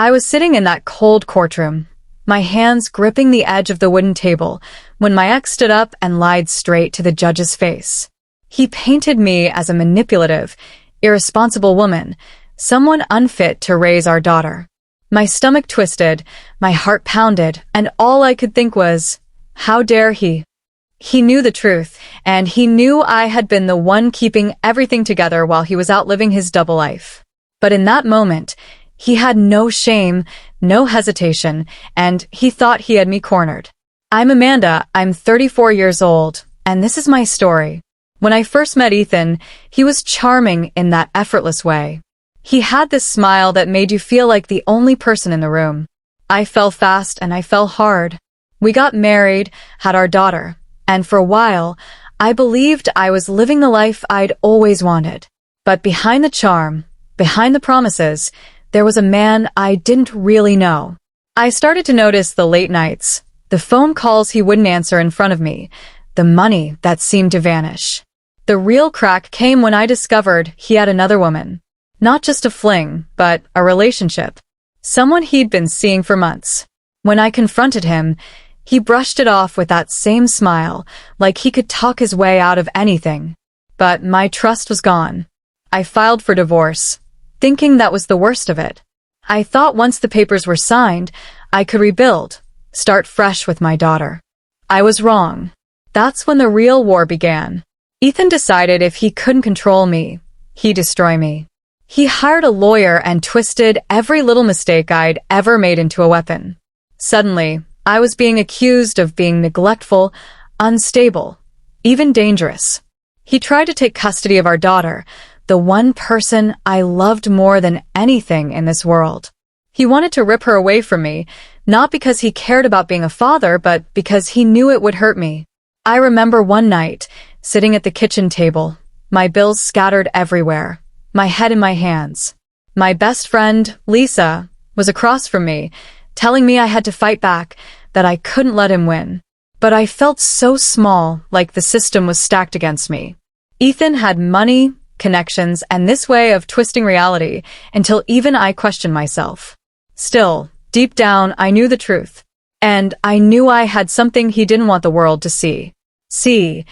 I was sitting in that cold courtroom, my hands gripping the edge of the wooden table, when my ex stood up and lied straight to the judge's face. He painted me as a manipulative, irresponsible woman, someone unfit to raise our daughter. My stomach twisted, my heart pounded, and all I could think was, how dare he? He knew the truth, and he knew I had been the one keeping everything together while he was out living his double life. But in that moment, he had no shame, no hesitation, and he thought he had me cornered. I'm Amanda, I'm 34 years old, and this is my story. When I first met Ethan, he was charming in that effortless way. He had this smile that made you feel like the only person in the room. I fell fast and I fell hard. We got married, had our daughter, and for a while, I believed I was living the life I'd always wanted. But behind the charm, behind the promises, there was a man I didn't really know. I started to notice the late nights, the phone calls he wouldn't answer in front of me, the money that seemed to vanish. The real crack came when I discovered he had another woman. Not just a fling, but a relationship. Someone he'd been seeing for months. When I confronted him, he brushed it off with that same smile, like he could talk his way out of anything. But my trust was gone. I filed for divorce, thinking that was the worst of it. I thought once the papers were signed, I could rebuild, start fresh with my daughter. I was wrong. That's when the real war began. Ethan decided if he couldn't control me, he'd destroy me. He hired a lawyer and twisted every little mistake I'd ever made into a weapon. Suddenly, I was being accused of being neglectful, unstable, even dangerous. He tried to take custody of our daughter, the one person I loved more than anything in this world. He wanted to rip her away from me, not because he cared about being a father, but because he knew it would hurt me. I remember one night, sitting at the kitchen table, my bills scattered everywhere, my head in my hands. My best friend, Lisa, was across from me, telling me I had to fight back, that I couldn't let him win. But I felt so small, like the system was stacked against me. Ethan had money, connections, and this way of twisting reality until even I questioned myself. Still, deep down, I knew the truth. And I knew I had something he didn't want the world to see. See,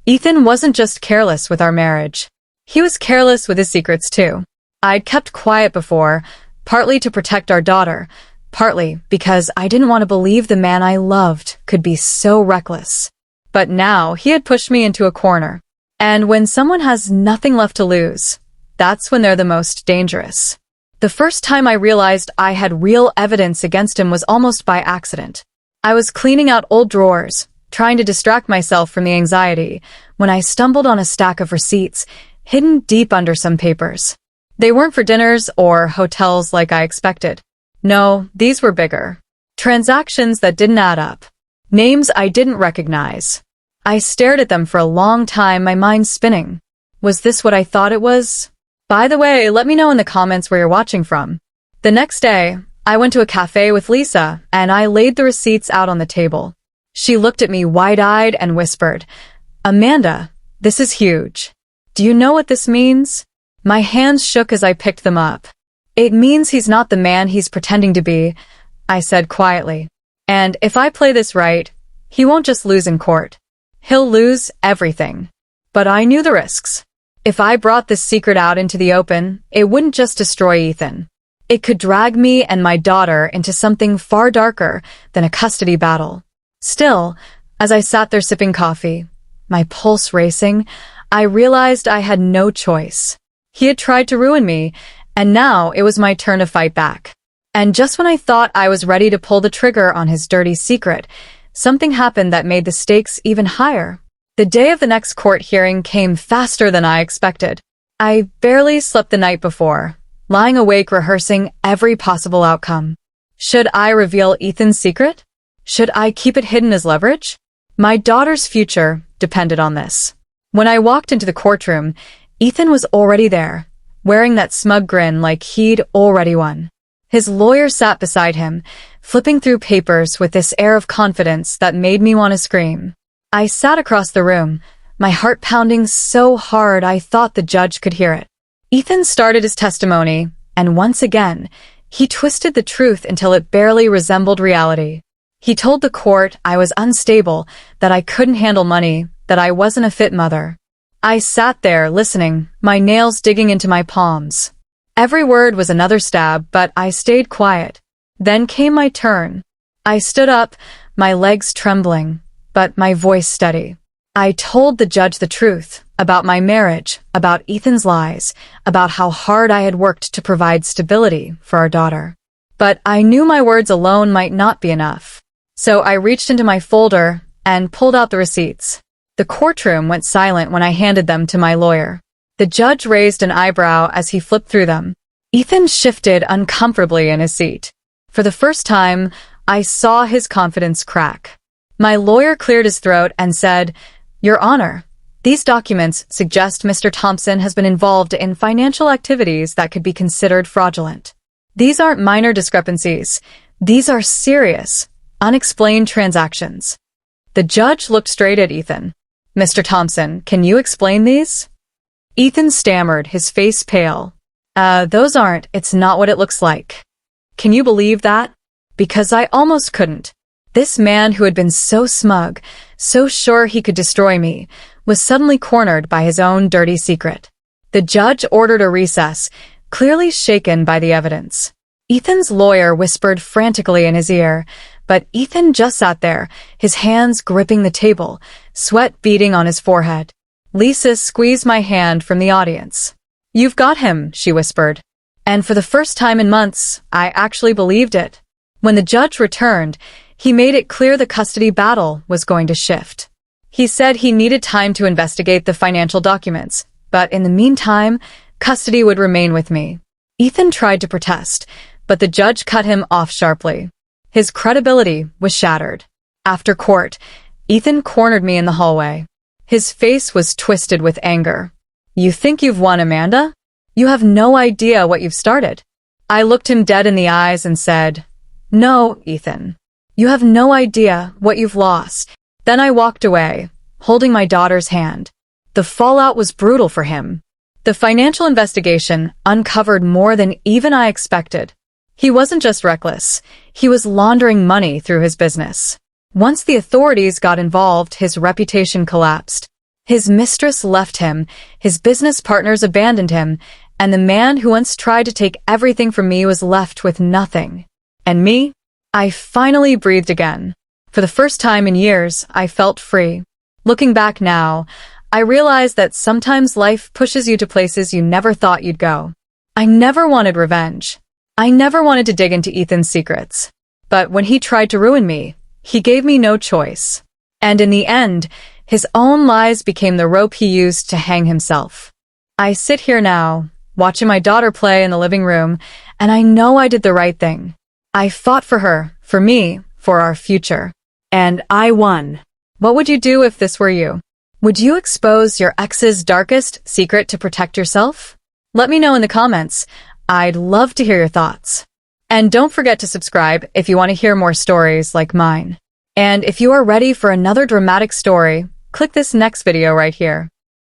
Ethan wasn't just careless with our marriage. He was careless with his secrets too. I'd kept quiet before, partly to protect our daughter, partly because I didn't want to believe the man I loved could be so reckless. But now he had pushed me into a corner. And when someone has nothing left to lose, that's when they're the most dangerous. The first time I realized I had real evidence against him was almost by accident. I was cleaning out old drawers, trying to distract myself from the anxiety, when I stumbled on a stack of receipts, hidden deep under some papers. They weren't for dinners or hotels like I expected. No, these were bigger. Transactions that didn't add up. Names I didn't recognize. I stared at them for a long time, my mind spinning. Was this what I thought it was? By the way, let me know in the comments where you're watching from. The next day, I went to a cafe with Lisa, and I laid the receipts out on the table. She looked at me wide-eyed and whispered, "Amanda, this is huge. Do you know what this means?" My hands shook as I picked them up. "It means he's not the man he's pretending to be," I said quietly. "And if I play this right, he won't just lose in court. He'll lose everything." But I knew the risks. If I brought this secret out into the open, it wouldn't just destroy Ethan. It could drag me and my daughter into something far darker than a custody battle. Still, as I sat there sipping coffee, my pulse racing, I realized I had no choice. He had tried to ruin me, and now it was my turn to fight back. And just when I thought I was ready to pull the trigger on his dirty secret, something happened that made the stakes even higher. The day of the next court hearing came faster than I expected. I barely slept the night before, lying awake rehearsing every possible outcome. Should I reveal Ethan's secret? Should I keep it hidden as leverage? My daughter's future depended on this. When I walked into the courtroom, Ethan was already there, wearing that smug grin like he'd already won. His lawyer sat beside him, flipping through papers with this air of confidence that made me want to scream. I sat across the room, my heart pounding so hard I thought the judge could hear it. Ethan started his testimony, and once again, He twisted the truth until it barely resembled reality. He told the court I was unstable, that I couldn't handle money, that I wasn't a fit mother. I sat there, listening, my nails digging into my palms. Every word was another stab, but I stayed quiet. Then came my turn. I stood up, my legs trembling, but my voice steady. I told the judge the truth, about my marriage, about Ethan's lies, about how hard I had worked to provide stability for our daughter. But I knew my words alone might not be enough. So I reached into my folder and pulled out the receipts. The courtroom went silent when I handed them to my lawyer. The judge raised an eyebrow as he flipped through them. Ethan shifted uncomfortably in his seat. For the first time, I saw his confidence crack. My lawyer cleared his throat and said, "Your Honor, these documents suggest Mr. Thompson has been involved in financial activities that could be considered fraudulent. These aren't minor discrepancies. These are serious, unexplained transactions." The judge looked straight at Ethan. "Mr. Thompson, can you explain these?" Ethan stammered, his face pale. It's not what it looks like." Can you believe that? Because I almost couldn't. This man who had been so smug, so sure he could destroy me, was suddenly cornered by his own dirty secret. The judge ordered a recess, clearly shaken by the evidence. Ethan's lawyer whispered frantically in his ear, but Ethan just sat there, his hands gripping the table, sweat beading on his forehead. Lisa squeezed my hand from the audience. "You've got him," she whispered. And for the first time in months, I actually believed it. When the judge returned, he made it clear the custody battle was going to shift. He said he needed time to investigate the financial documents, but in the meantime, custody would remain with me. Ethan tried to protest, but the judge cut him off sharply. His credibility was shattered. After court, Ethan cornered me in the hallway. His face was twisted with anger. "You think you've won, Amanda? You have no idea what you've started." I looked him dead in the eyes and said, "No, Ethan. You have no idea what you've lost." Then I walked away, holding my daughter's hand. The fallout was brutal for him. The financial investigation uncovered more than even I expected. He wasn't just reckless. He was laundering money through his business. Once the authorities got involved, his reputation collapsed. His mistress left him, his business partners abandoned him, and the man who once tried to take everything from me was left with nothing. And me? I finally breathed again. For the first time in years, I felt free. Looking back now, I realized that sometimes life pushes you to places you never thought you'd go. I never wanted revenge. I never wanted to dig into Ethan's secrets. But when he tried to ruin me, he gave me no choice. And in the end, his own lies became the rope he used to hang himself. I sit here now, watching my daughter play in the living room, and I know I did the right thing. I fought for her, for me, for our future. And I won. What would you do if this were you? Would you expose your ex's darkest secret to protect yourself? Let me know in the comments. I'd love to hear your thoughts. And don't forget to subscribe if you want to hear more stories like mine. And if you are ready for another dramatic story, click this next video right here.